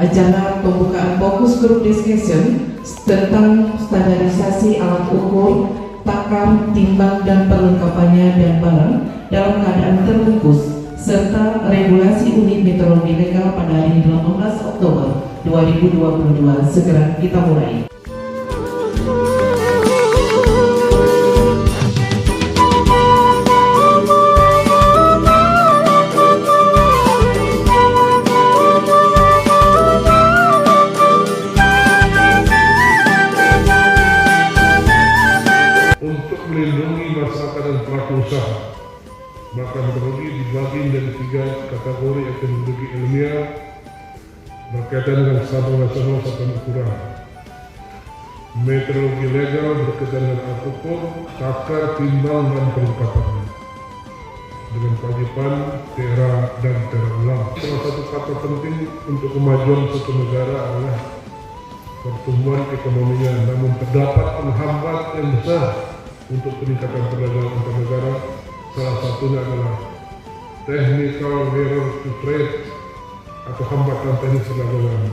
acara pembukaan fokus group discussion tentang standarisasi alat ukur, takar, timbang, dan perlengkapannya dan barang dalam keadaan terbungkus, serta regulasi unit meteorologi legal pada hari 18 Oktober 2022. Segera kita mulai. Untuk melindungi masyarakat dan pelaku usaha, maka meteorologi dibagi menjadi 3 kategori epidemiologi ilmiah berkaitan dengan sampel nasional satuan ukuran. Meteorologi legal berkaitan dengan alat ukur, takar, timbang, dan perlengkapannya dengan kewajiban tera dan tera ulang. Salah satu faktor penting untuk kemajuan suatu negara adalah pertumbuhan ekonominya, namun terdapat penghambat yang besar untuk peningkatan perdagangan antar negara. Salah satunya adalah technical barrier to trade atau hambatan teknis perdagangan.